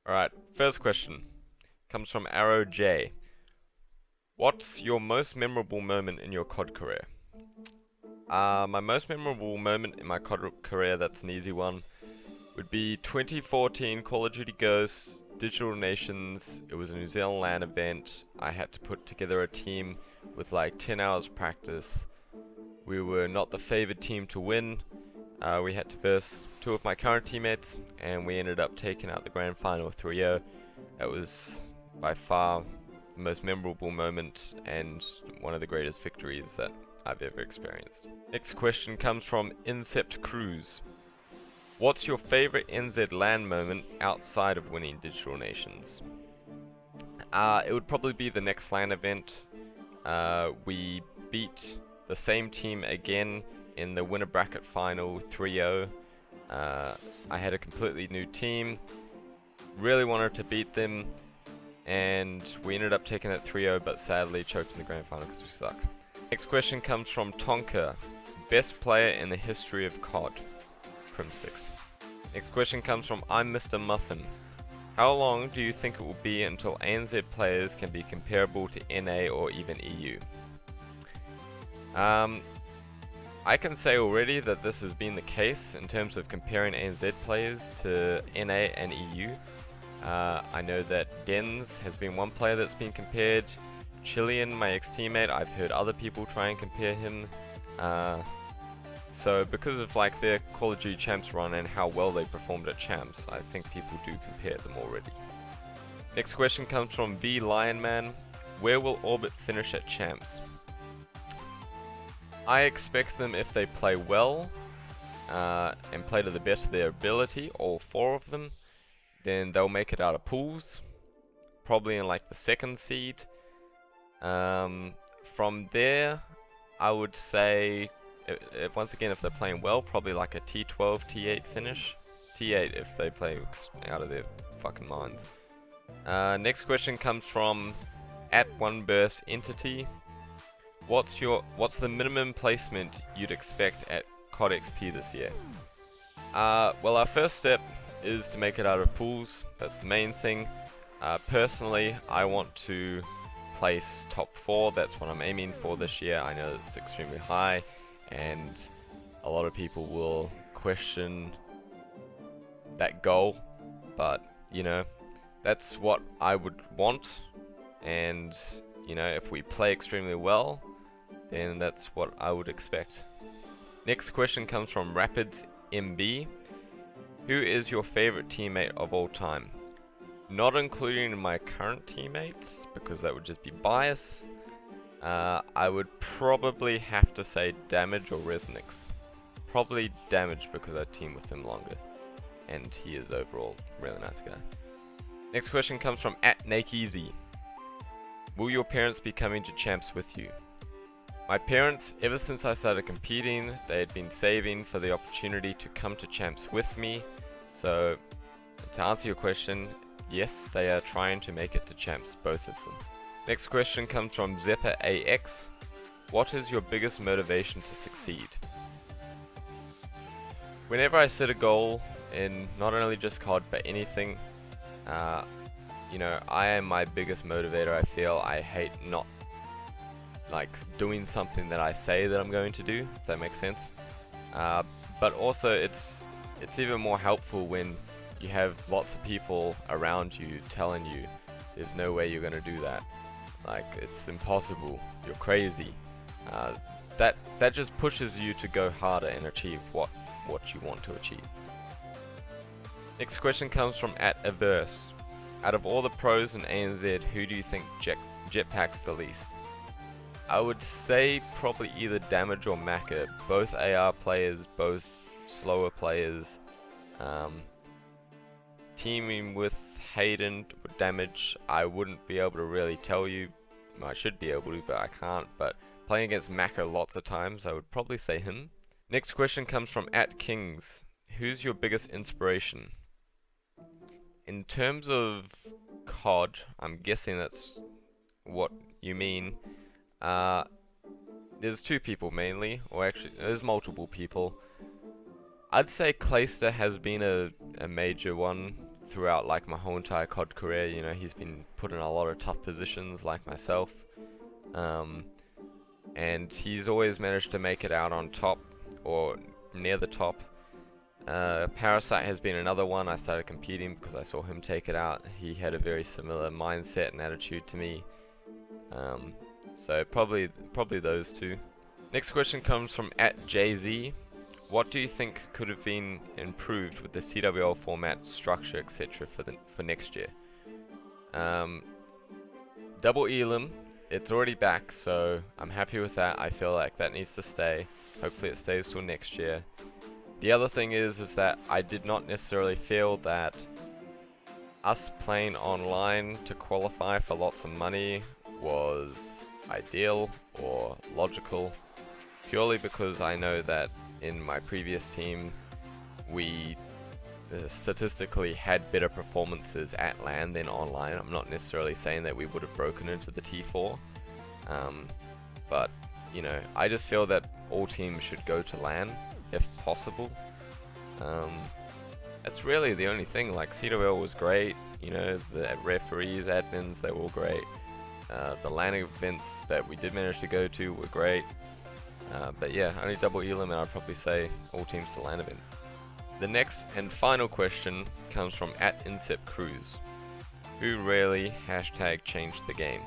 Alright, first question comes from Arrow J. What's your most memorable moment in your COD career? My most memorable moment in my COD career, that's an easy one, would be 2014 Call of Duty Ghosts, Digital Nations. It was a New Zealand LAN event. I had to put together a team with like 10 hours practice. We were not the favored team to win. We had to verse two of my current teammates, and we ended up taking out the grand final 3-0. That was by far the most memorable moment and one of the greatest victories that I've ever experienced. Next question comes from Incept Cruise. What's your favorite NZ LAN moment outside of winning Digital Nations? It would probably be the next LAN event. We beat the same team again in the winner bracket final 3-0. I had a completely new team, really wanted to beat them, and we ended up taking that 3-0, but sadly choked in the grand final because we suck. Next question comes from Tonka. Best player in the history of COD? Prim 6. Next question comes from I'm Mr. Muffin. How long do you think it will be until ANZ players can be comparable to NA or even EU? I can say already that this has been the case in terms of comparing ANZ players to NA and EU. I know that Dens has been one player that's been compared. Chilean, my ex-teammate, I've heard other people try and compare him. So because of like their Call of Duty Champs run and how well they performed at Champs, I think people do compare them already. Next question comes from V Lionman. Where will Orbit finish at Champs? I expect them, if they play well and play to the best of their ability, all four of them, then they'll make it out of pools, probably in like the second seed. From there, I would say, once again, if they're playing well, probably like a T12, T8 finish. T8 if they play out of their fucking minds. Next question comes from @OneBurstEntity. What's the minimum placement you'd expect at COD XP this year? Well, our first step is to make it out of pools. That's the main thing. Personally, I want to place top 4. That's what I'm aiming for this year. I know it's extremely high, and a lot of people will question that goal, but you know, that's what I would want. And you know, if we play extremely well, then that's what I would expect. Next question comes from Rapids MB. Who is your favorite teammate of all time? Not including my current teammates, because that would just be bias. I would probably have to say Damage or Resnix. Probably Damage because I team with him longer, and he is overall a really nice guy. Next question comes from @NakeEasy. Will your parents be coming to Champs with you? My parents, ever since I started competing, they had been saving for the opportunity to come to Champs with me. So, to answer your question, yes, they are trying to make it to Champs, both of them. Next question comes from Zeppa AX. What is your biggest motivation to succeed? Whenever I set a goal in not only just COD but anything, you know, I am my biggest motivator. I feel I hate not like doing something that I say that I'm going to do, if that makes sense. But also it's even more helpful when you have lots of people around you telling you there's no way you're going to do that. Like, it's impossible, you're crazy. That just pushes you to go harder and achieve what you want to achieve. Next question comes from @Averse. Out of all the pros in ANZ, who do you think jetpacks the least? I would say probably either Damage or Maka. Both AR players, both slower players. Teaming with Hayden or Damage, I wouldn't be able to really tell you. I should be able to, but I can't. But playing against Maka lots of times, I would probably say him. Next question comes from @Kings. Who's your biggest inspiration? In terms of COD, I'm guessing that's what you mean. There's two people mainly, or actually there's multiple people. I'd say Clayster has been a major one throughout like my whole entire COD career. You know, he's been put in a lot of tough positions like myself. And he's always managed to make it out on top or near the top. Parasite has been another one. I started competing because I saw him take it out. He had a very similar mindset and attitude to me. So probably those two. Next question comes from @JZ. What do you think could have been improved with the CWL format, structure, etc. for next year? Double Elim, it's already back, so I'm happy with that. I feel like that needs to stay. Hopefully it stays till next year. The other thing is that I did not necessarily feel that us playing online to qualify for lots of money was ideal or logical, purely because I know that in my previous team we statistically had better performances at LAN than online. I'm not necessarily saying that we would have broken into the T4, but you know, I just feel that all teams should go to LAN if possible. That's really the only thing. Like, CWL was great, you know, the referees, admins, they were all great. The LAN events that we did manage to go to were great. But yeah, only Double Elim, and I'd probably say all teams to LAN events. The next and final question comes from @InceptCruise. Who really #changed the game?